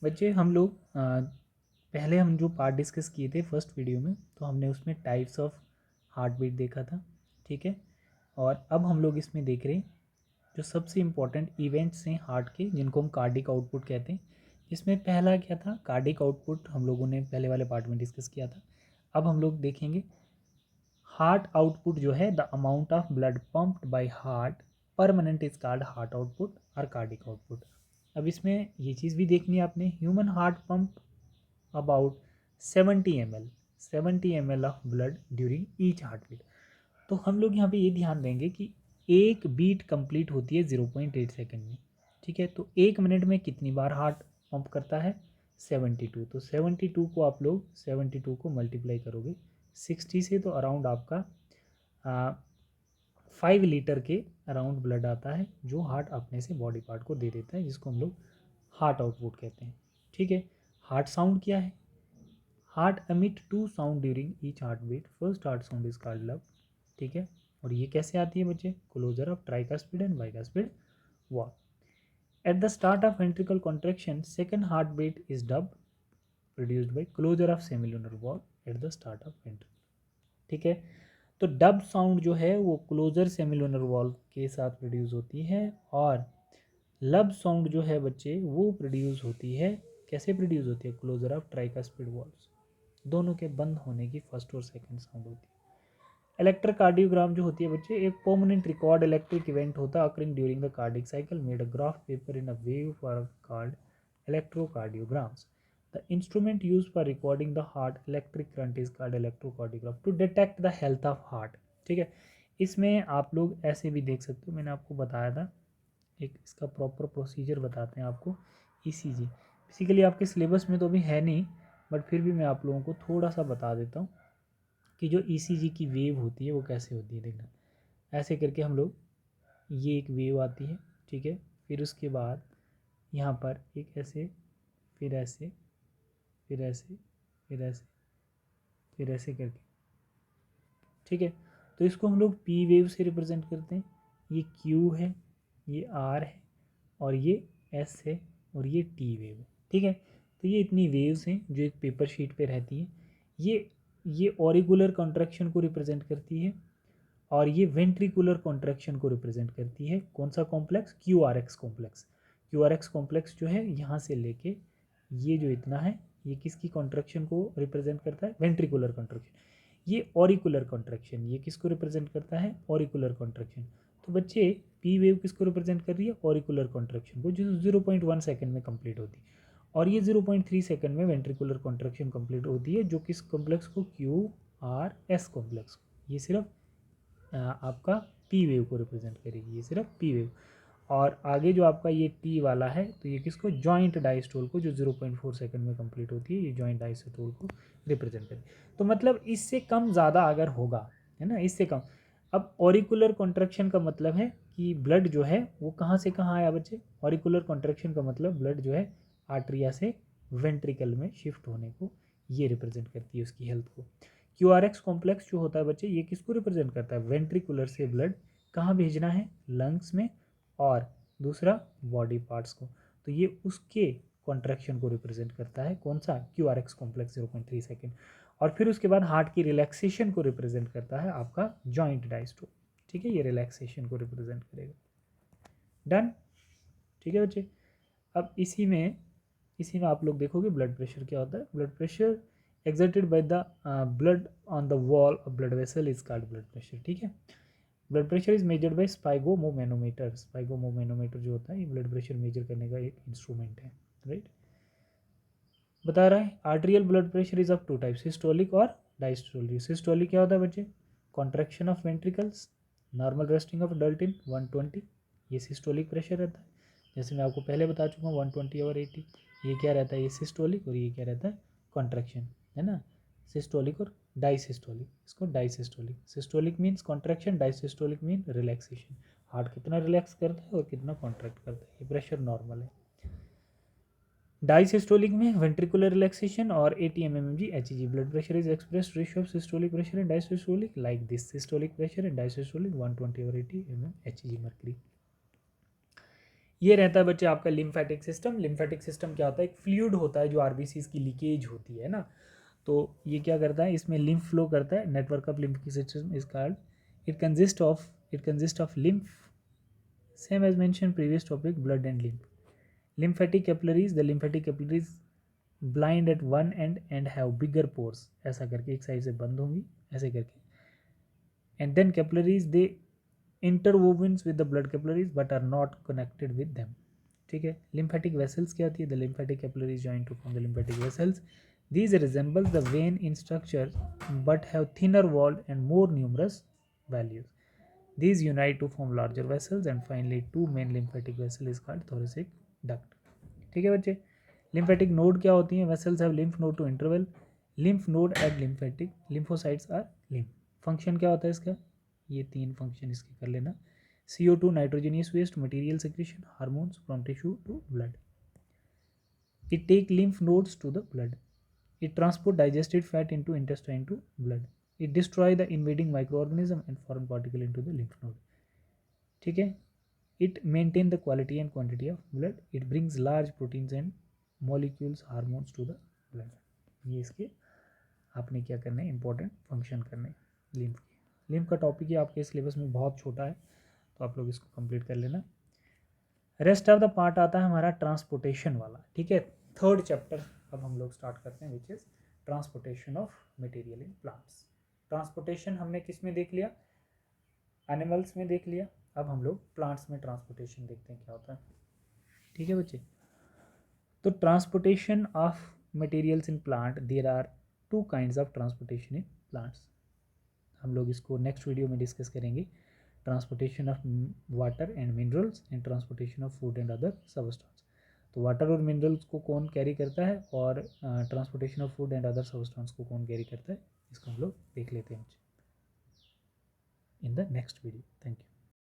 बच्चे हम लोग पहले हम जो पार्ट डिस्कस किए थे फर्स्ट वीडियो में, तो हमने उसमें टाइप्स ऑफ हार्ट बीट देखा था, ठीक है। और अब हम लोग इसमें देख रहे हैं जो सबसे इम्पॉर्टेंट इवेंट्स हैं हार्ट के, जिनको हम कार्डिक आउटपुट कहते हैं। इसमें पहला क्या था, कार्डिक आउटपुट हम लोगों ने पहले वाले पार्ट में डिस्कस किया था। अब हम लोग देखेंगे हार्ट आउटपुट जो है, the amount of blood pumped by heart permanent is called heart output और कार्डिक आउटपुट। अब इसमें ये चीज़ भी देखनी है आपने, human heart pump about 70 ml of blood during each heartbeat. तो हम लोग यहाँ पे ये ध्यान देंगे कि एक बीट कंप्लीट होती है 0.8 सेकेंड में, ठीक है। तो एक मिनट में कितनी बार हार्ट पंप करता है, 72। तो 72 को आप लोग 72 को मल्टीप्लाई करोगे 60 से, तो अराउंड आपका 5 लीटर के अराउंड ब्लड आता है, जो हार्ट अपने से बॉडी पार्ट को दे देता है, जिसको हम लोग हार्ट आउटपुट कहते हैं, ठीक है। हार्ट साउंड क्या है, heart emit two sound during each heartbeat, first heart sound is called lub, ठीक है। और ये कैसे आती है बच्चे, closure of tricuspid and bicuspid valve. At the start of ventricle contraction second heartbeat is dub produced by closure of semilunar valve at the start of ventricle, ठीक है। तो डब साउंड जो है वो क्लोजर सेमिलुनर वॉल के साथ produce होती है, और लब साउंड जो है बच्चे वो प्रोड्यूस होती है, कैसे प्रोड्यूस होती है, क्लोजर ऑफ ट्राइकास्पिड वॉल्स, दोनों के बंद होने की फर्स्ट और सेकंड साउंड होती है। इलेक्ट्रोकार्डियोग्राम जो होती है बच्चे, एक परमानेंट रिकॉर्ड इलेक्ट्रिक इवेंट होता है occurring during the cardiac cycle, made a graph paper in a wave form called electrocardiograms. The instrument use for recording the heart electric current is called electrocardiograph to detect the health of heart, ठीक है। इसमें आप लोग ऐसे भी देख सकते हो, मैंने आपको बताया था, एक इसका प्रॉपर प्रोसीजर बताते हैं आपको। ईसीजी बेसिकली आपके सिलेबस में तो अभी है नहीं, बट फिर भी मैं आप लोगों को थोड़ा सा बता देता हूँ कि जो ईसीजी की वेव होती है वो कैसे होती है। देखना, ऐसे करके हम लोग, ये एक वेव आती है, ठीक है। फिर उसके बाद यहाँ पर एक ऐसे, फिर ऐसे, फिर ऐसे, फिर ऐसे, फिर ऐसे करके, ठीक है। तो इसको हम लोग पी वेव से रिप्रेजेंट करते हैं। ये क्यू है, ये आर है, और ये एस है, और ये टी वेव है, ठीक है। तो ये इतनी वेव्स हैं जो एक पेपर शीट पे रहती हैं। ये ऑरिकुलर कॉन्ट्रैक्शन को रिप्रेजेंट करती है, और ये वेंट्रिकुलर कॉन्ट्रैक्शन को रिप्रेजेंट करती है। कौन सा complex, Q R x complex. Q R x complex जो है यहाँ से लेके ये जो इतना है, ये किसकी कॉन्ट्रैक्शन को रिप्रेजेंट करता है, वेंट्रिकुलर कॉन्ट्रैक्शन। ये ऑरिकुलर कॉन्ट्रैक्शन, ये किसको रिप्रेजेंट करता है, ऑरिकुलर कॉन्ट्रैक्शन। तो बच्चे पी वेव किसको रिप्रेजेंट कर रही है, ऑरिकुलर कॉन्ट्रैक्शन को, जो 0.1 सेकंड में कंप्लीट होती है। और ये 0.3 सेकंड में वेंट्रिकुलर कॉन्ट्रैक्शन कंप्लीट होती है, जो किस कॉम्प्लेक्स को, क्यू आर एस कॉम्प्लेक्स को। ये सिर्फ आपका पी वेव को रिप्रेजेंट करेगी, ये सिर्फ पी वेव। और आगे जो आपका ये टी वाला है, तो ये किसको, जॉइंट डायस्टोल को, जो 0.4 सेकंड में कंप्लीट होती है, ये जॉइंट डायस्टोल को रिप्रेजेंट करेगी। तो मतलब इससे कम ज़्यादा अगर होगा, है ना, इससे कम। अब ऑरिकुलर कॉन्ट्रैक्शन का मतलब है कि ब्लड जो है वो कहाँ से कहाँ आया बच्चे, ऑरिकुलर कॉन्ट्रैक्शन का मतलब ब्लड जो है आर्ट्रिया से वेंट्रिकल में शिफ्ट होने को ये रिप्रेजेंट करती है, उसकी हेल्थ को। क्यू आर एक्स कॉम्प्लेक्स जो होता है बच्चे, ये किसको रिप्रेजेंट करता है, वेंट्रिकुलर से ब्लड कहाँ भेजना है, लंग्स में, और दूसरा बॉडी पार्ट्स को। तो ये उसके कॉन्ट्रैक्शन को रिप्रेजेंट करता है, कौन सा, Q R x complex 0.3 second. और फिर उसके बाद हार्ट की रिलैक्सेशन को रिप्रेजेंट करता है आपका जॉइंट डायस्टोल, ठीक है। ये रिलैक्सेशन को रिप्रेजेंट करेगा। डन, ठीक है बच्चे। अब इसी में आप लोग देखोगे ब्लड प्रेशर क्या होता है। Blood pressure exerted by the blood on the wall of blood vessel is called blood pressure, ठीक है। Blood pressure is measured by sphygmomanometer. Sphygmomanometer जो होता है ये ब्लड प्रेशर मेजर करने का एक इंस्ट्रूमेंट है, राइट। बता रहा है arterial blood pressure is of two types, systolic और डायस्टोलिक। सिस्टोलिक क्या होता है बच्चे, contraction of ventricles, normal resting of adult in 120, ये सिस्टोलिक प्रेशर रहता है। जैसे मैं आपको पहले बता चुका हूँ 120/80, ये क्या रहता है, ये सिस्टोलिक, और ये क्या रहता है, कॉन्ट्रैक्शन, है ना। सिस्टोलिक और डाइसिस्टोलिक, इसको diastolic, systolic means contraction, diastolic mean relaxation. Heart कितना रिलैक्स करता है और कितना कॉन्ट्रैक्ट करता है, ये प्रेशर नॉर्मल है। डाइसिस्टोलिक में वेंट्रिकुलर रिलैक्सेशन और 80 mmHg HG। Blood pressure is expressed ratio of systolic pressure and diastolic like this, systolic pressure and diastolic 120/80 mmHg mercury. ये रहता है बच्चे आपका लिम्फेटिक सिस्टम। लिम्फेटिक सिस्टम क्या होता है, एक फ्लूइड होता है जो आरबीसीज की लीकेज होती है ना, तो ये क्या करता है, इसमें लिम्फ फ्लो करता है। Network of lymphatic system is called, it consist of lymph, same as mention previous topic, blood and lymph. Lymphatic capillaries, the lymphatic capillaries blind at one end have bigger pores, ऐसा करके एक side से बंद होंगी ऐसे करके, and then capillaries they interweaves with the blood capillaries but are not connected with them. ठीक है, लिम्फेटिक वेसल्स क्या होती है, the lymphatic capillaries join to form the lymphatic vessels, these resemble the vein in structure but have thinner wall and more numerous values. These unite to form larger vessels and finally two main lymphatic vessel is called thoracic duct. ठीक है बच्चे, lymphatic node क्या होती हैं, vessels have lymph node to interval, lymph node at lymphatic, lymphocytes are lymph. Function क्या होता है इसका, ये तीन फंक्शन इसके कर लेना, CO2 nitrogenous waste, material secretion, hormones from tissue to blood. It take lymph nodes to the blood. It transport digested fat into intestine to blood. It destroy the invading microorganism and foreign particle into the lymph node. ठीक है, it maintain the quality and quantity of blood. It brings large proteins and molecules, hormones to the blood. ये इसके आपने क्या करना है, important function करने हैं लिम्फ के। लिम्फ का टॉपिक ही आपके सिलेबस में बहुत छोटा है, तो आप लोग इसको कंप्लीट कर लेना। रेस्ट ऑफ द पार्ट आता है हमारा ट्रांसपोर्टेशन वाला। ठीक है, थर्ड चैप्टर अब हम लोग स्टार्ट करते हैं, which is transportation of material in plants. Transportation हमने किस में देख लिया, एनिमल्स में देख लिया, अब हम लोग प्लांट्स में ट्रांसपोर्टेशन देखते हैं क्या होता है। ठीक है बच्चे, तो transportation of materials in plant, there are two kinds of transportation in plants. हम लोग इसको नेक्स्ट वीडियो में डिस्कस करेंगे, transportation of water and minerals and transportation of food and other substance. तो वाटर और मिनरल्स को कौन कैरी करता है और transportation of food and other substance को कौन कैरी करता है, इसको हम लोग देख लेते हैं in the next video. Thank you.